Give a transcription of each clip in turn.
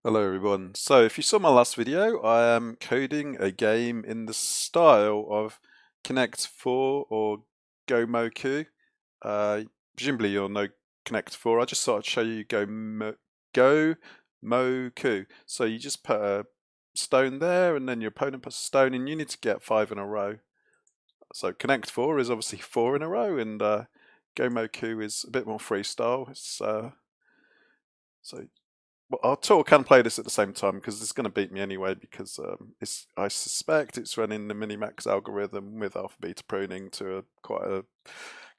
Hello everyone. So if you saw my last video, I am coding a game in the style of Connect 4 or gomoku. Presumably you'll know Connect 4. I just thought I'd show you gomoku. So you just put a stone there and then your opponent puts a stone and you need to get 5 in a row. So Connect 4 is obviously 4 in a row and gomoku is a bit more freestyle. So well, I'll talk and play this at the same time because it's going to beat me anyway because I suspect it's running the minimax algorithm with alpha beta pruning to quite a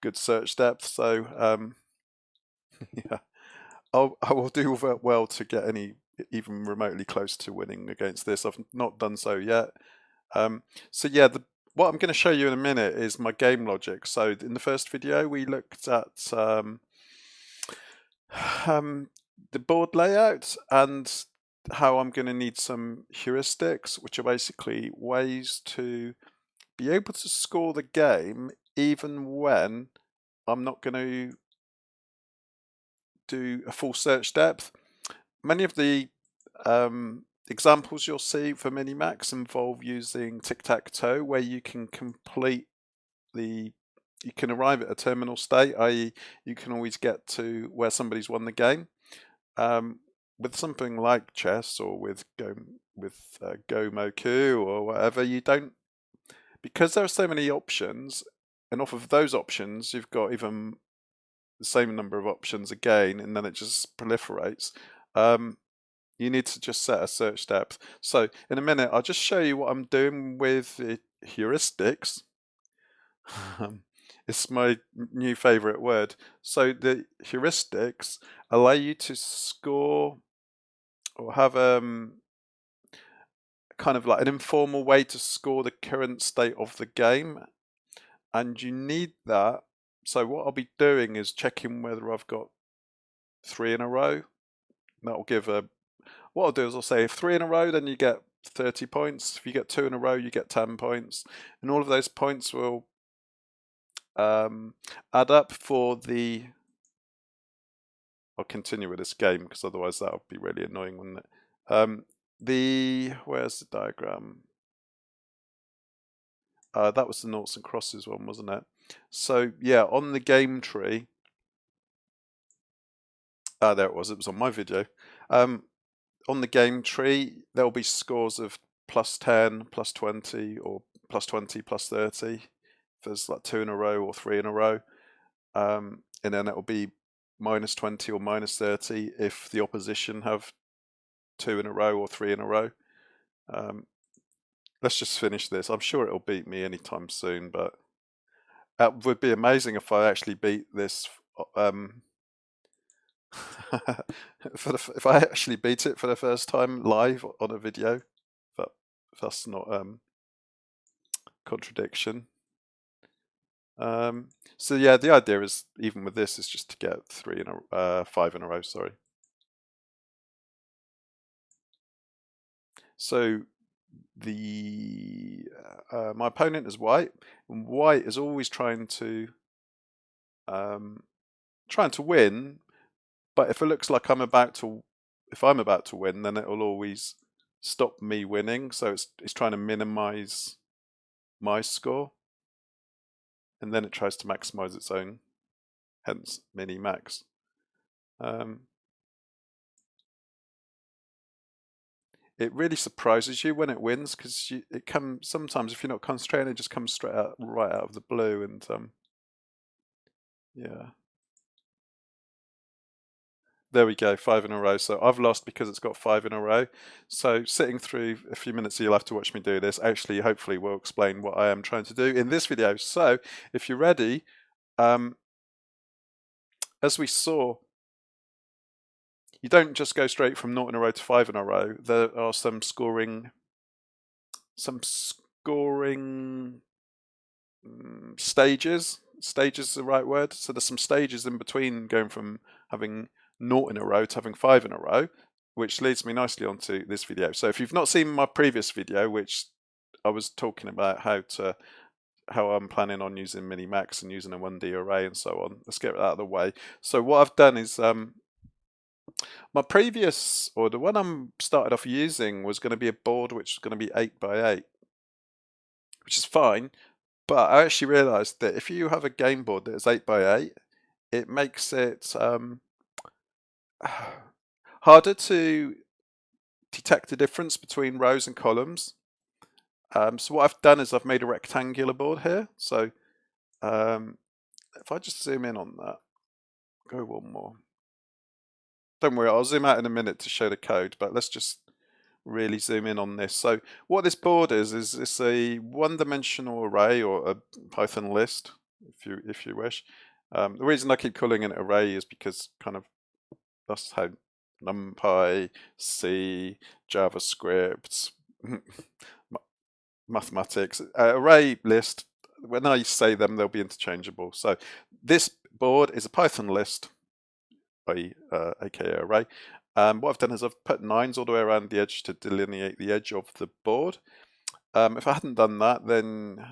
good search depth. So yeah, I will do well to get any even remotely close to winning against this. I've not done so yet. So yeah, what I'm going to show you in a minute is my game logic. So in the first video we looked at um, the board layout and how I'm going to need some heuristics, which are basically ways to be able to score the game even when I'm not going to do a full search depth. Many of the examples you'll see for minimax involve using tic-tac-toe, where you can you can arrive at a terminal state, i.e. you can always get to where somebody's won the game. With something like chess or with gomoku or whatever, you don't, because there are so many options, and off of those options you've got even the same number of options again, and then it just proliferates. You need to just set a search depth. So in a minute I'll just show you what I'm doing with the heuristics. It's my new favorite word. So the heuristics allow you to score or have kind of like an informal way to score the current state of the game, and you need that. So what I'll be doing is checking whether I've got 3 in a row. That'll give a, what I'll do is I'll say 3 in a row, then you get 30 points. If you get 2 in a row, you get 10 points, and all of those points will add up for the, I'll continue with this game because otherwise that would be really annoying, wouldn't it? Where's the diagram? That was the noughts and crosses one, wasn't it? So yeah, on the game tree, there it was on my video. On the game tree, there'll be scores of +10, +20, or +20, +30. If there's like 2 in a row or 3 in a row. And then it'll be -20 or -30 if the opposition have 2 in a row or 3 in a row. Let's just finish this. I'm sure it'll beat me anytime soon, but it would be amazing if I actually beat this. If I actually beat it for the first time live on a video, but that's not contradiction. So yeah, the idea is, even with this, is just to get 5 in a row. Sorry. So my opponent is white, and white is always trying to win. But if it looks like if I'm about to win, then it will always stop me winning. So it's trying to minimize my score, and then it tries to maximize its own, hence minimax. It really surprises you when it wins, because it comes sometimes, if you're not concentrating, it just comes right out of the blue, and yeah. There we go, 5 in a row. So I've lost because it's got 5 in a row. So sitting through a few minutes, you'll have to watch me do this. Actually, hopefully will explain what I am trying to do in this video. So if you're ready, as we saw, you don't just go straight from 0 in a row to 5 in a row. There are some scoring stages. Stages is the right word. So there's some stages in between going from having 0 in a row to having 5 in a row, which leads me nicely onto this video. So if you've not seen my previous video, which I was talking about how I'm planning on using minimax and using a 1D array and so on, let's get that out of the way. So what I've done is My previous, or the one I'm started off using, was going to be a board which was going to be 8 by 8, which is fine. But I actually realised that if you have a game board that is 8 by 8, it makes it harder to detect the difference between rows and columns. So what I've done is I've made a rectangular board here. So if I just zoom in on that, go one more. Don't worry, I'll zoom out in a minute to show the code, but let's just really zoom in on this. So what this board is it's a one-dimensional array, or a Python list, if you wish. The reason I keep calling it an array is because kind of that's how NumPy, C, JavaScript, mathematics, array list. When I say them, they'll be interchangeable. So this board is a Python list, aka array. What I've done is I've put 9s all the way around the edge to delineate the edge of the board. If I hadn't done that, then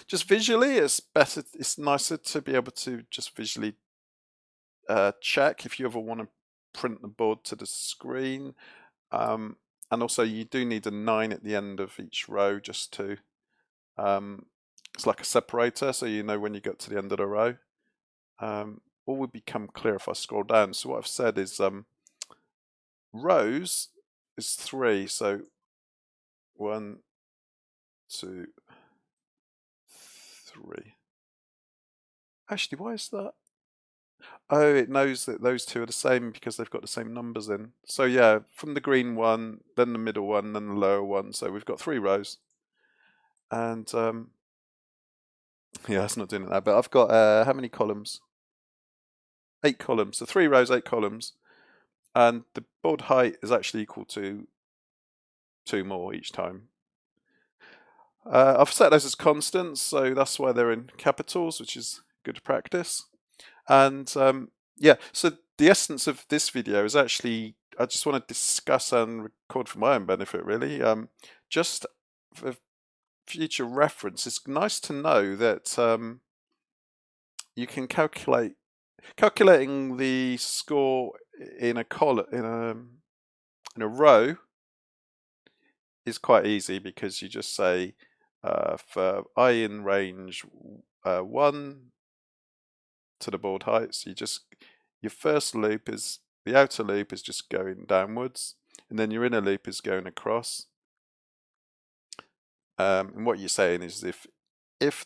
just visually it's better, it's nicer to be able to just visually check if you ever want to print the board to the screen. And also you do need a 9 at the end of each row just to, it's like a separator, so you know when you get to the end of the row. All will become clear if I scroll down. So what I've said is rows is 3, so 1, 2, 3. Actually, why is that? Oh, it knows that those two are the same because they've got the same numbers in. So yeah, from the green one, then the middle one, then the lower one. So we've got 3 rows. And yeah, it's not doing it now, but I've got how many columns? 8 columns. So 3 rows, 8 columns. And the board height is actually equal to 2 more each time. I've set those as constants, so that's why they're in capitals, which is good practice. And yeah, so the essence of this video is actually, I just want to discuss and record for my own benefit, really. Just for future reference, it's nice to know that you can calculating the score in a column, in a row, is quite easy, because you just say for I in range 1 to the board height, so your first loop is, the outer loop is just going downwards, and then your inner loop is going across. And what you're saying is if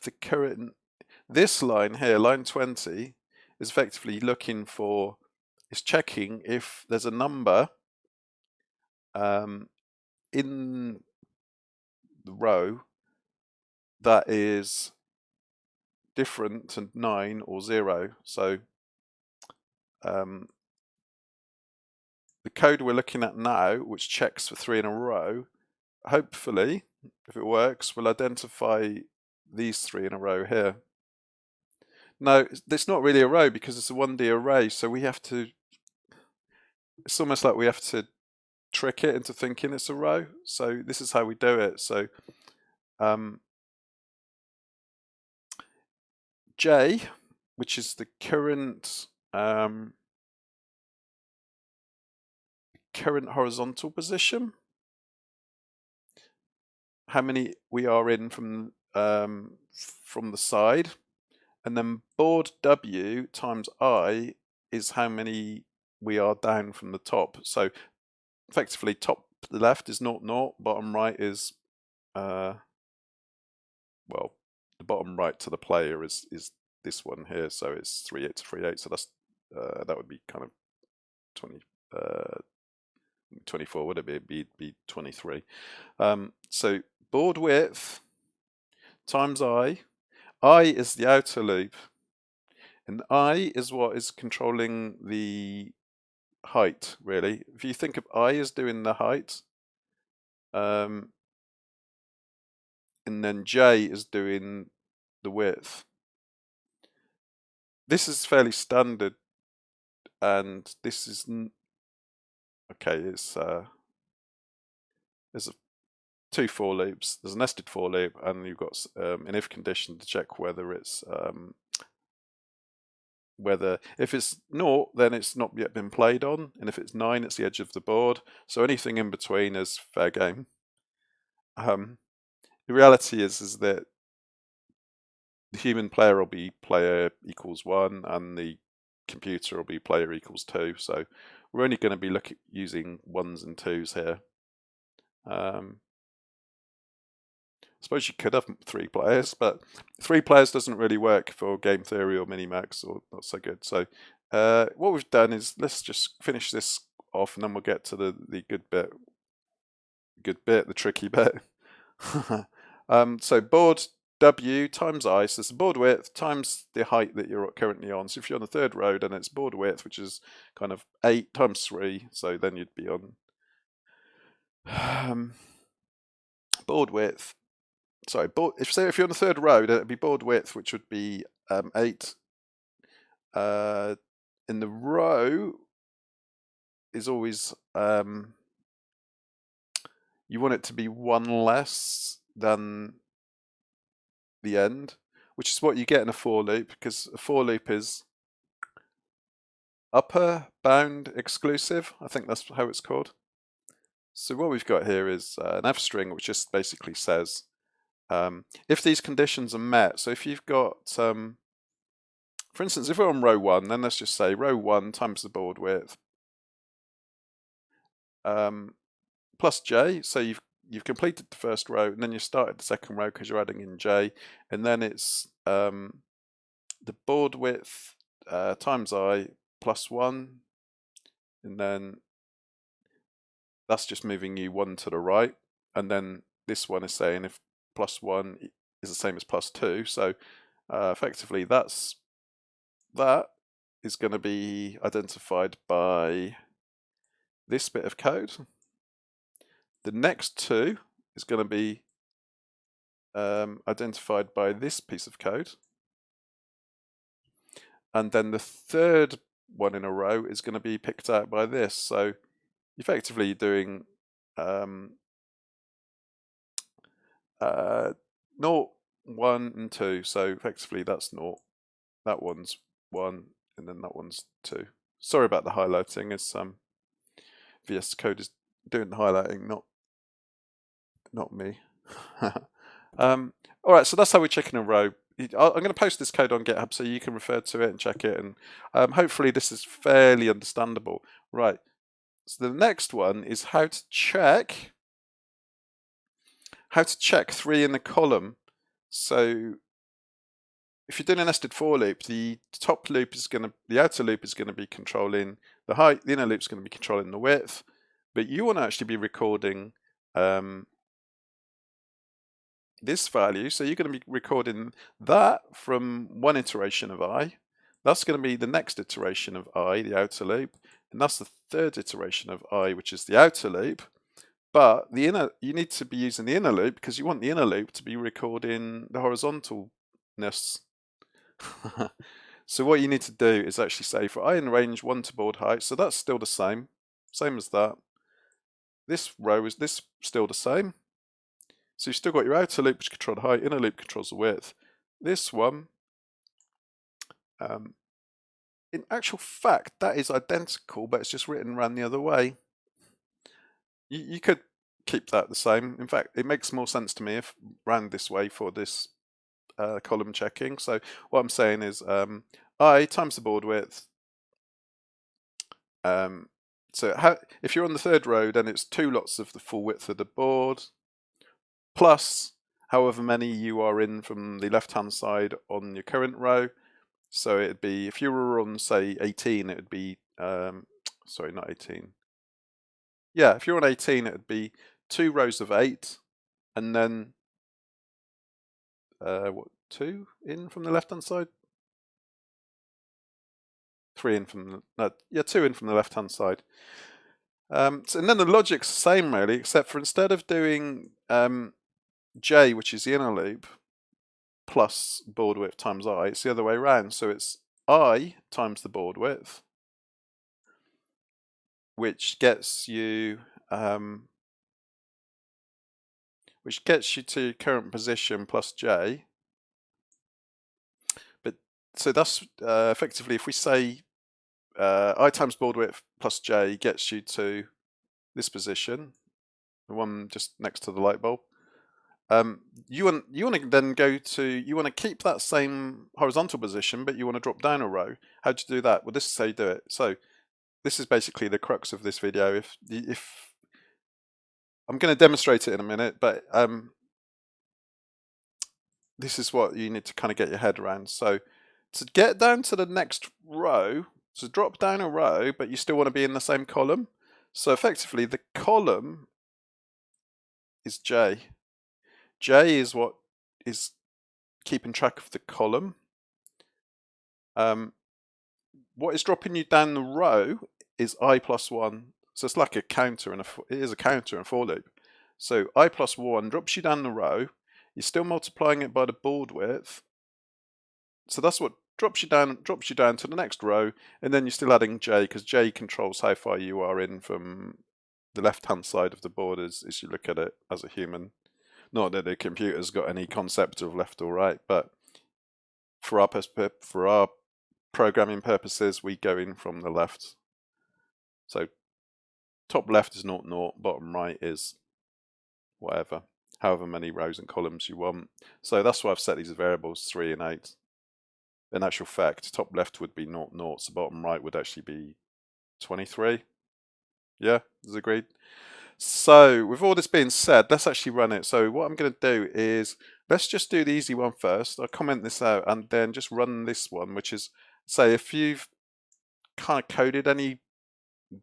the current, this line here, line 20, is effectively looking for, it's checking if there's a number in the row that is different to 9 or 0. So the code we're looking at now, which checks for 3 in a row, hopefully, if it works, will identify these 3 in a row here. No, it's not really a row because it's a 1D array, so we have to, it's almost like we have to trick it into thinking it's a row. So this is how we do it. So J, which is the current horizontal position, how many we are in from the side, and then board W times I is how many we are down from the top. So effectively, top left is 0, 0, bottom right is well, the bottom right to the player is this one here, so it's 3/8 to 3/8. So that's that would be kind of 24, would it be? It'd be 23. So board width times I is the outer loop, and I is what is controlling the height, really. If you think of I as doing the height, and then J is doing the width. This is fairly standard, and this is okay. It's there's 2 for loops. There's a nested for loop, and you've got an if condition to check whether it's whether, if it's 0, then it's not yet been played on, and if it's 9, it's the edge of the board. So anything in between is fair game. The reality is that the human player will be player equals 1, and the computer will be player equals 2. So we're only going to be using 1s and 2s here. I suppose you could have 3 players, but 3 players doesn't really work for game theory or minimax, or not so good. So what we've done is, let's just finish this off, and then we'll get to the good bit, the tricky bit. So board W times I, so it's the board width times the height that you're currently on. So if you're on the 3rd row, then it's board width, which is kind of 8 times 3, so then you'd be on board width. Sorry, if you're on the 3rd row, then it'd be board width, which would be 8. In the row is always you want it to be 1 less than the end, which is what you get in a for loop, because a for loop is upper bound exclusive. I think that's how it's called. So what we've got here is an f string, which just basically says if these conditions are met. So if you've got, for instance, if we're on row 1, then let's just say row 1 times the board width plus j. So you've completed the 1st row, and then you started the 2nd row because you're adding in j, and then it's the board width times I plus 1, and then that's just moving you 1 to the right, and then this one is saying if plus 1 is the same as plus 2, so effectively that is going to be identified by this bit of code. The next 2 is going to be identified by this piece of code, and then the 3rd one in a row is going to be picked out by this. So effectively you're doing 0, 1, and 2. So effectively that's 0. That one's 1, and then that one's 2. Sorry about the highlighting. It's vscode is doing the highlighting, not me. All right, so that's how we check in a row. I'm going to post this code on GitHub so you can refer to it and check it, and hopefully this is fairly understandable. Right, so the next one is how to check 3 in the column. So if you're doing a nested for loop, the outer loop is going to be controlling the height, the inner loop is going to be controlling the width, but you want to actually be recording this value. So you're going to be recording that from one iteration of I. That's going to be the next iteration of I, the outer loop, and that's the 3rd iteration of I, which is the outer loop. But you need to be using the inner loop because you want the inner loop to be recording the horizontalness. So what you need to do is actually say for I in range 1 to board height, so that's still the same as that. This row is still the same. So you've still got your outer loop, which controls the height, inner loop controls the width. This one, in actual fact, that is identical, but it's just written around the other way. You could keep that the same. In fact, it makes more sense to me if ran this way for this column checking. So what I'm saying is I times the board width. So if you're on the 3rd row, then it's 2 lots of the full width of the board, plus however many you are in from the left-hand side on your current row. So it'd be, if you were on, say, 18, it would be, sorry, not 18. Yeah, if you're on 18, it would be 2 rows of 8, and then, 2 in from the left-hand side? 3 in from the, 2 in from the left-hand side. And then the logic's the same, really, except for instead of doing j, which is the inner loop, plus board width times I, it's the other way around. So it's I times the board width, which gets you to current position plus j. But so that's effectively, if we say I times board width plus j gets you to this position, the one just next to the light bulb. You want to then you want to keep that same horizontal position, but you want to drop down a row. How do you do that? Well, this is how you do it. So this is basically the crux of this video. If I'm going to demonstrate it in a minute, but this is what you need to kind of get your head around. So to get down to the next row, so drop down a row, but you still want to be in the same column. So effectively, the column is j. J is what is keeping track of the column. What is dropping you down the row is I plus 1. So it's like a counter, and it is a counter and for loop. So I plus 1 drops you down the row. You're still multiplying it by the board width. So that's what drops you down to the next row, and then you're still adding j, because j controls how far you are in from the left-hand side of the board as you look at it as a human. Not that the computer's got any concept of left or right, but for our programming purposes, we go in from the left. So top left is 0, 0, bottom right is whatever, however many rows and columns you want. So that's why I've set these variables 3 and 8. In actual fact, top left would be 0, 0, so bottom right would actually be 23. Yeah, is agreed? So with all this being said, let's actually run it. So what I'm going to do is, let's just do the easy one first. I'll comment this out and then just run this one, which is, say, if you've kind of coded any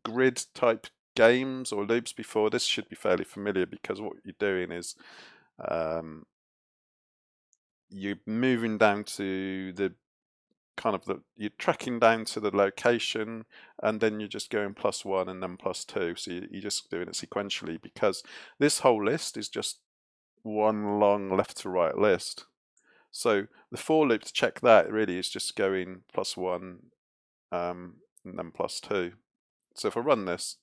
grid type games or loops before, this should be fairly familiar, because what you're doing is you're moving down to the you're tracking down to the location, and then you're just going +1 and then +2. So you're just doing it sequentially, because this whole list is just one long left to right list. So the for loop to check that really is just going +1 and then +2. So if I run this,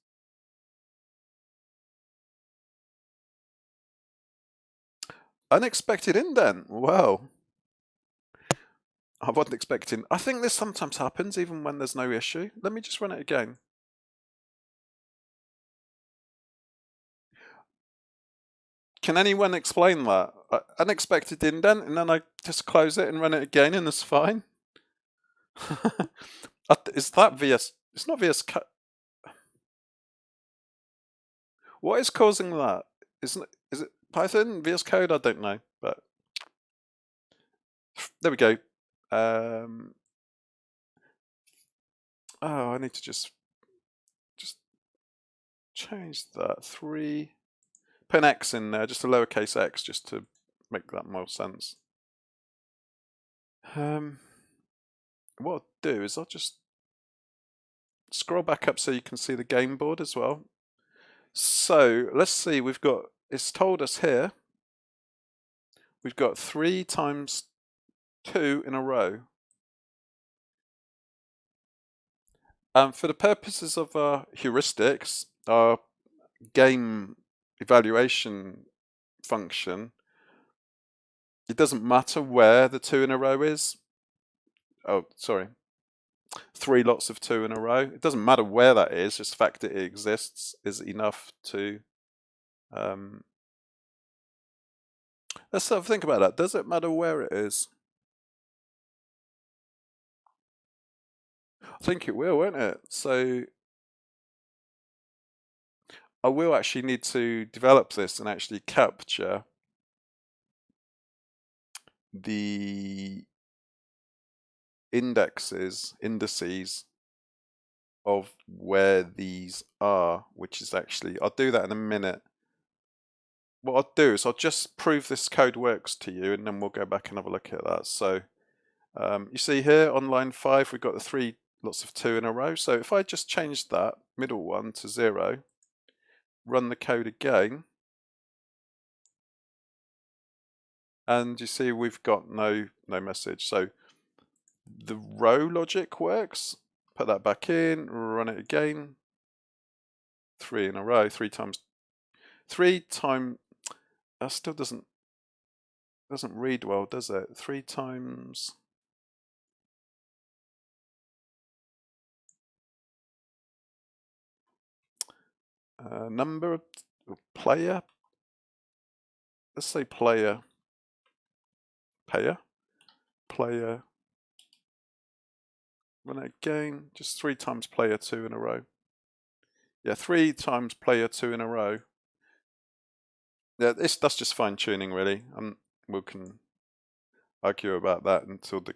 unexpected indent. Wow. I wasn't expecting. I think this sometimes happens even when there's no issue. Let me just run it again. Can anyone explain that? Unexpected indent, and then I just close it and run it again, and it's fine. Is that VS? It's not VS Code. What is causing that? Is it Python? VS Code? I don't know, but there we go. Oh, I need to just change that. 3. Put an X in there, just a lowercase x, just to make that more sense. What I'll do is I'll just scroll back up so you can see the game board as well. So let's see, it's told us here, we've got 3 times 2 in a row. For the purposes of our heuristics, our game evaluation function, it doesn't matter where the 2 in a row is. Oh, sorry. 3 lots of 2 in a row. It doesn't matter where that is, just the fact that it exists is enough to... let's have a think about that. Does it matter where it is? I think it will, won't it? So I will actually need to develop this and actually capture the indices of where these are, which is actually, I'll do that in a minute. What I'll do is I'll just prove this code works to you, and then we'll go back and have a look at that. So you see here on line 5, we've got the 3 lots of 2 in a row. So if I just change that middle one to 0, run the code again, and you see we've got no message. So the row logic works. Put that back in, run it again. 3 in a row, 3 times. That still doesn't read well, does it? 3 times number of player. Let's say player. Payer. Player. Run it again. Just 3 times player 2 in a row. Yeah, 3 times player 2 in a row. Yeah, that's just fine tuning, really. We can argue about that until the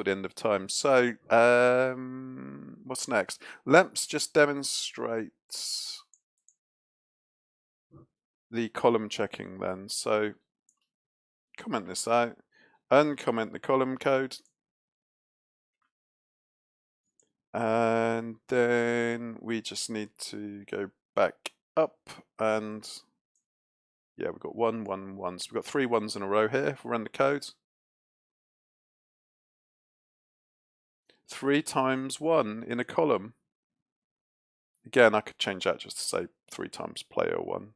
end of time. So, what's next? Let's just demonstrate the column checking then. So, comment this out, uncomment the column code, and then we just need to go back up and yeah, we've got 1, 1, 1. So we've got 3 ones in a row here. If we run the code, 3 times 1 in a column. Again, I could change that just to say 3 times player 1.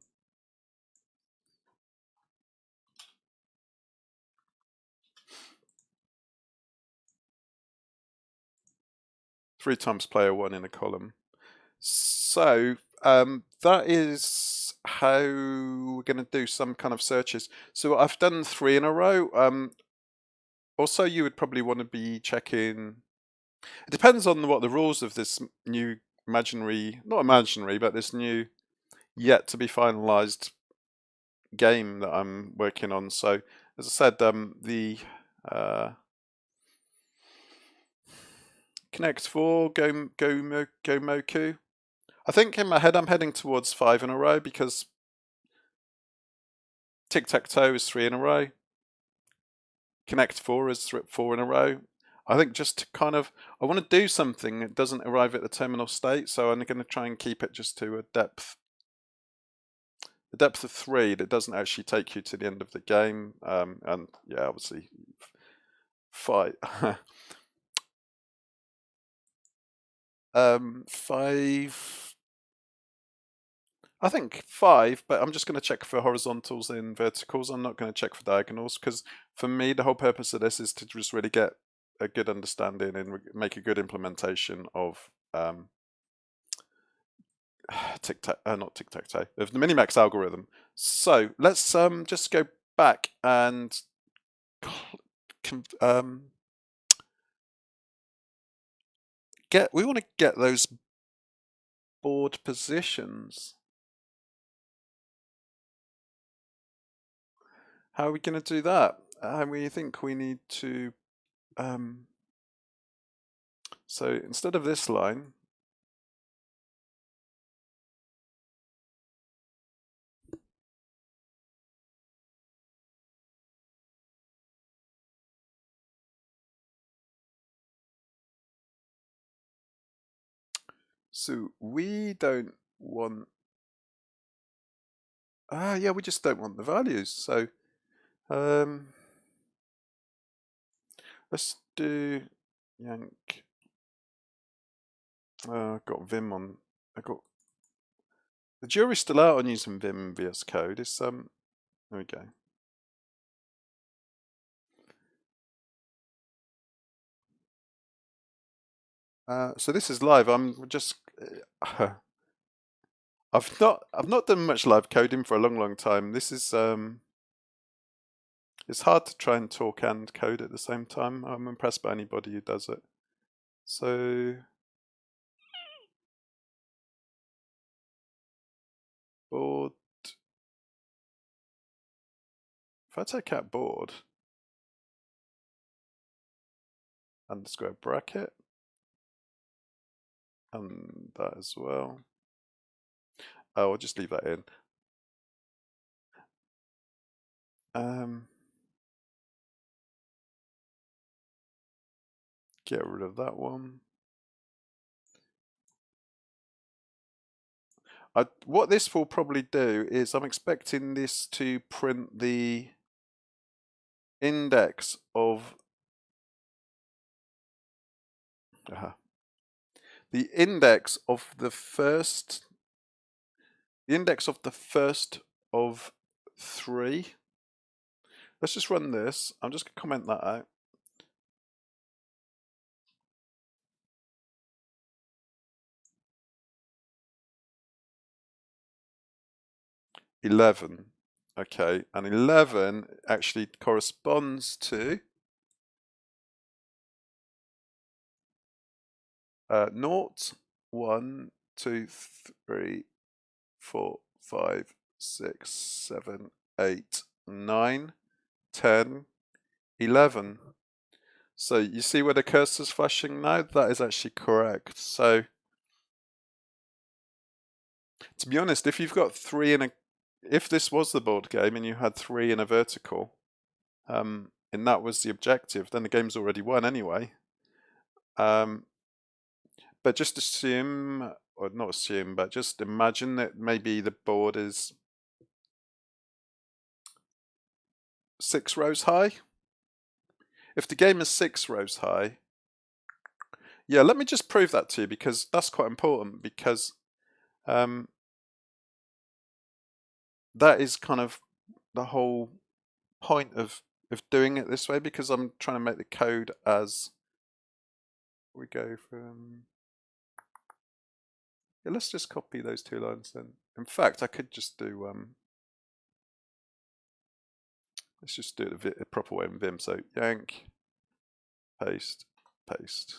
Three times player 1 in a column. So that is how we're going to do some kind of searches. So I've done 3 in a row. Also, you would probably want to be checking. It depends on what the rules of this new not imaginary, but this new yet to be finalized game that I'm working on. So as I said, the Connect 4 gomoku. I think in my head I'm heading towards 5 in a row because tic-tac-toe is 3 in a row. Connect 4 is 4 in a row. I think just to kind of, I want to do something that doesn't arrive at the terminal state, so I'm going to try and keep it just to a depth of 3 that doesn't actually take you to the end of the game. And yeah, obviously 5. 5. I think 5, but I'm just going to check for horizontals and verticals. I'm not going to check for diagonals because for me the whole purpose of this is to just really get a good understanding and make a good implementation of not tic-tac-toe, of the minimax algorithm. So let's just go back and we want to get those board positions. How are we going to do that? We think we need to so instead of this line, so we don't want, yeah, we just don't want the values. So let's do yank. I've got Vim on. The jury's still out on using Vim and vscode. It's there we go. So this is live. I'm just I've not done much live coding for a long time. This is it's hard to try and talk and code at the same time. I'm impressed by anybody who does it. So board. If I take out board underscore bracket and that as well. Oh, I'll just leave that in. Get rid of that one. What this will probably do is I'm expecting this to print the index of the index of the first of 3. Let's just run this. I'm just going to comment that out. 11. Okay, and 11 actually corresponds to 0, 1, 2, 3, 4, 5, 6, 7, 8, 9, 10, 11. So you see where the cursor's flashing now? That is actually correct. So to be honest, if you've got if this was the board game and you had 3 in a vertical, and that was the objective, then the game's already won anyway. But just assume, or not assume, but just imagine that maybe the board is 6 rows high. If the game is 6 rows high, yeah, let me just prove that to you, because that's quite important, because that is kind of the whole point of doing it this way, because I'm trying to make the code as we go from... Yeah, let's just copy those 2 lines then. In fact, I could just do... let's just do it the proper way in Vim. So yank, paste, paste.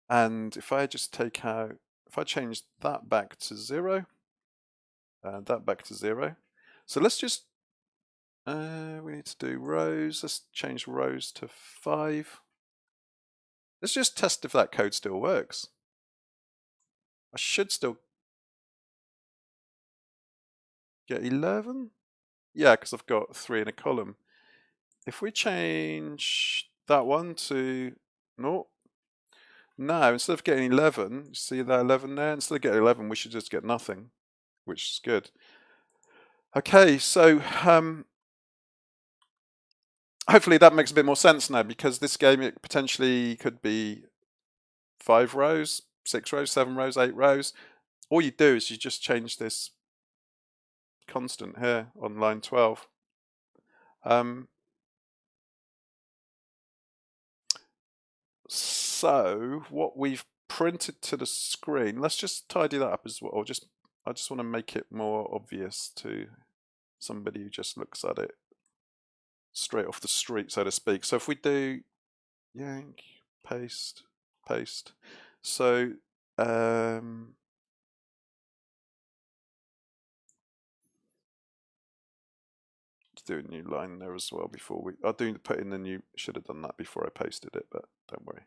And if I just take out... If I change that back to 0, and that back to 0. So let's just... we need to do rows. Let's change rows to 5. Let's just test if that code still works. I should still get 11. Yeah, because I've got 3 in a column. If we change that one to 0, now instead of getting 11, you see that 11 there? Instead of getting 11, we should just get nothing, which is good. Okay, so hopefully that makes a bit more sense now, because this game, it potentially could be 5 rows, 6 rows, 7 rows, 8 rows. All you do is you just change this constant here on line 12. So what we've printed to the screen, let's just tidy that up as well. I just want to make it more obvious to somebody who just looks at it straight off the street, so to speak. So if we do yank, paste, paste. So do a new line there as well before we... I'll put in the new... Should have done that before I pasted it, but don't worry.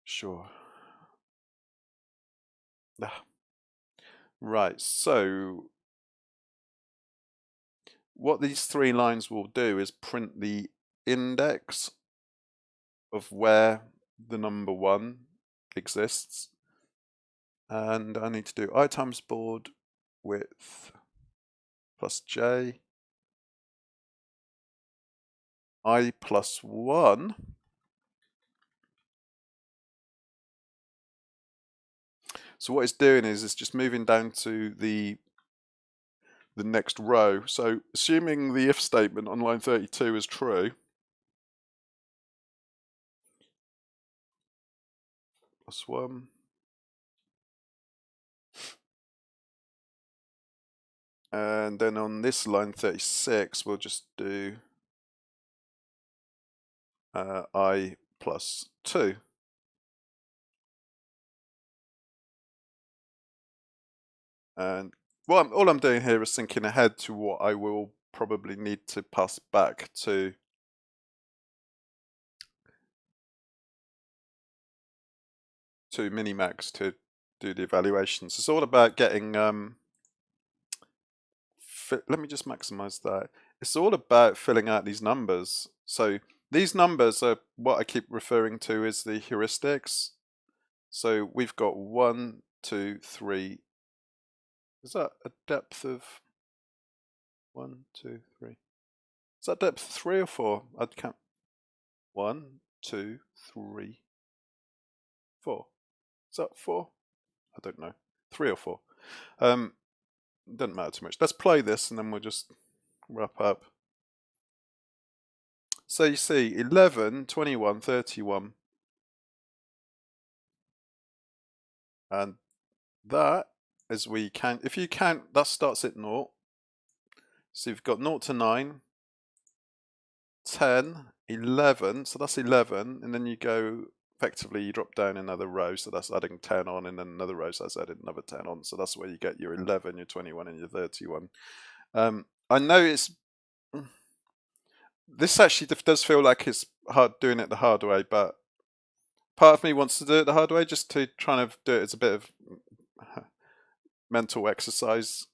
Sure. Right, so what these 3 lines will do is print the index of where the number 1 exists. And I need to do I times board width plus j, I plus 1. So what it's doing is it's just moving down to the next row. So assuming the if statement on line 32 is true, plus 1. And then on this line 36, we'll just do I plus 2. And all I'm doing here is thinking ahead to what I will probably need to pass back to minimax to do the evaluations. It's all about getting let me just maximize that. It's all about filling out these numbers. So these numbers are what I keep referring to as the heuristics. So we've got 1, 2, 3. Is that a depth of 1, 2, 3? Is that depth 3 or 4? I'd count 1, 2, 3, 4. Is that 4? I don't know. 3 or 4. Doesn't matter too much. Let's play this and then we'll just wrap up. So you see 11, 21, 31. And that as we can. If you count, that starts at 0. So you've got 0 to 9, 10, 11. So that's 11, and then you go. Effectively, you drop down another row, so that's adding 10 on, and then another row, so that's adding another 10 on. So that's where you get your 11, your 21, and your 31. I know it's. This actually does feel like it's hard doing it the hard way, but part of me wants to do it the hard way just to try and do it as a bit of mental exercise,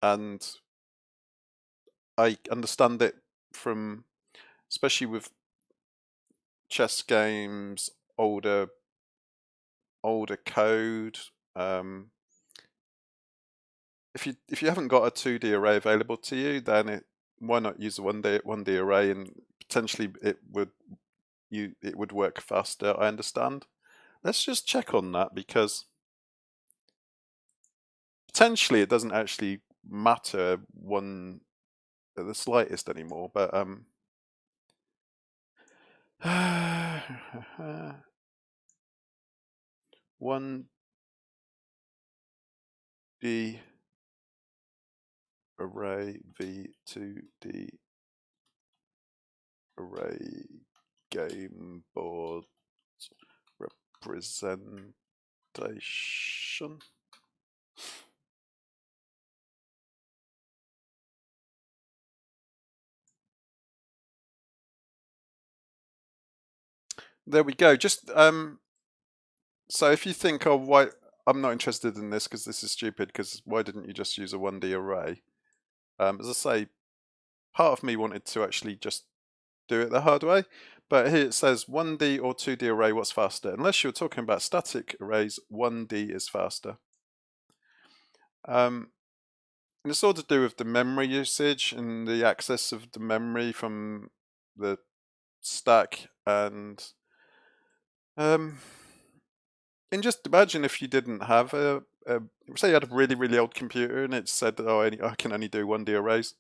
and I understand it from, especially with chess games, older code. If you haven't got a 2D array available to you, then why not use a 1D array, and potentially it would work faster. I understand. Let's just check on that, because potentially it doesn't actually matter one at the slightest anymore. But 1D array v 2D array game board representation. There we go. Just so if you think, oh, why I'm not interested in this because this is stupid, because why didn't you just use a 1D array? As I say, part of me wanted to actually just do it the hard way, but here it says 1D or 2D array, what's faster? Unless you're talking about static arrays, 1D is faster. And it's all to do with the memory usage and the access of the memory from the stack. And just imagine if you didn't have say you had a really old computer and it said, oh, I can only do 1D arrays.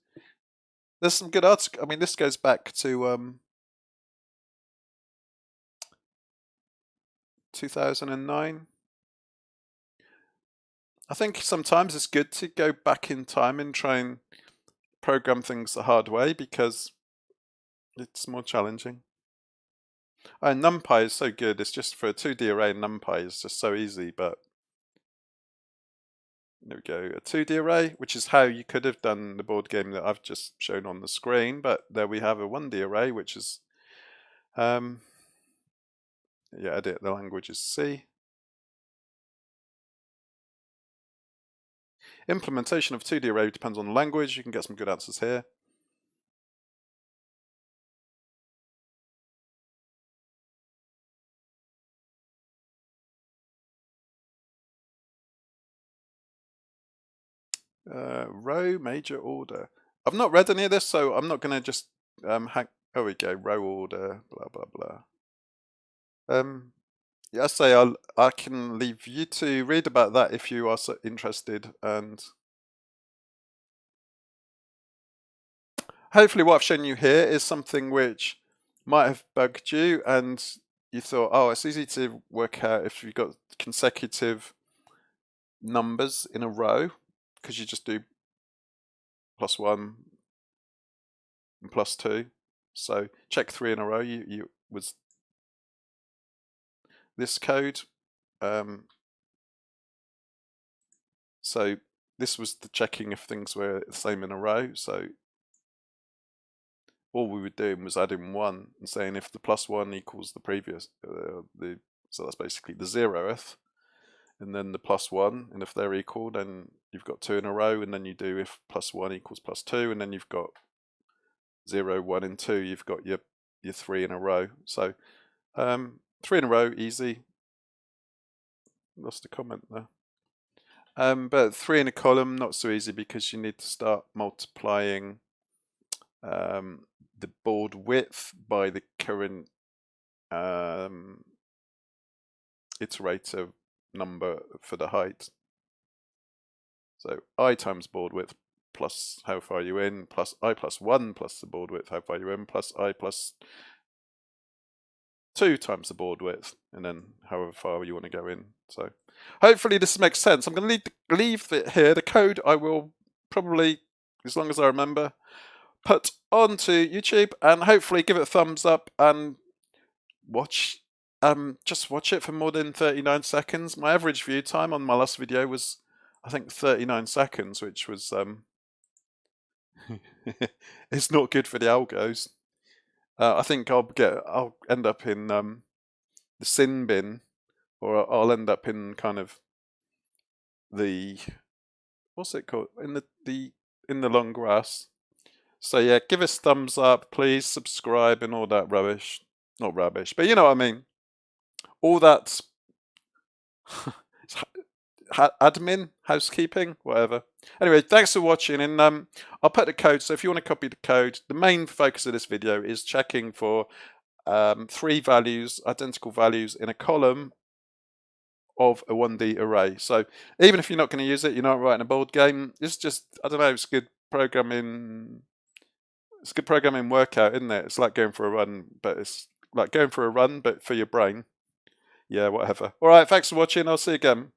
There's some good articles. I mean, this goes back to 2009. I think sometimes it's good to go back in time and try and program things the hard way, because it's more challenging. And NumPy is so good. It's just for a 2D array, NumPy is just so easy. But there we go, a 2D array, which is how you could have done the board game that I've just shown on the screen. But there we have a 1D array, which is yeah, edit, the language is C. Implementation of 2D array depends on the language. You can get some good answers here. Row major order. I've not read any of this, so I'm not going to just hack. Oh, we go, row order, blah blah blah. Yeah, I say I can leave you to read about that if you are so interested, and hopefully what I've shown you here is something which might have bugged you, and you thought, oh, it's easy to work out if you've got consecutive numbers in a row, because you just do +1 and +2. So check 3 in a row. You was this code. So this was the checking if things were the same in a row. So all we were doing was adding 1 and saying if the +1 equals the previous, so that's basically the 0th, and then the +1, and if they're equal, then you've got 2 in a row, and then you do if +1 equals +2, and then you've got 0, 1, and 2. You've got your 3 in a row. So 3 in a row, easy. Lost a comment there. But 3 in a column, not so easy, because you need to start multiplying the board width by the current iterator number for the height. So I times board width plus how far you in, plus I plus 1 plus the board width, how far you in, plus I plus 2 times the board width, and then however far you want to go in. So hopefully this makes sense. I'm going to leave it here. The code I will probably, as long as I remember, put onto YouTube, and hopefully give it a thumbs up and watch. Just watch it for more than 39 seconds. My average view time on my last video was, I think, 39 seconds, which was it's not good for the algos. I think I'll end up in the sin bin, or I'll end up in kind of the, what's it called, in the long grass. So yeah, give us thumbs up, please, subscribe, and all that rubbish. Not rubbish, but you know what I mean. All that admin, housekeeping, whatever. Anyway, thanks for watching, and I'll put the code. So if you want to copy the code, the main focus of this video is checking for 3 values, identical values, in a column of a 1D array. So even if you're not going to use it, you're not writing a board game, it's just, I don't know, it's good programming. It's a good programming workout, isn't it? It's like going for a run, but it's like going for a run, but for your brain. Yeah, whatever. All right, thanks for watching. I'll see you again.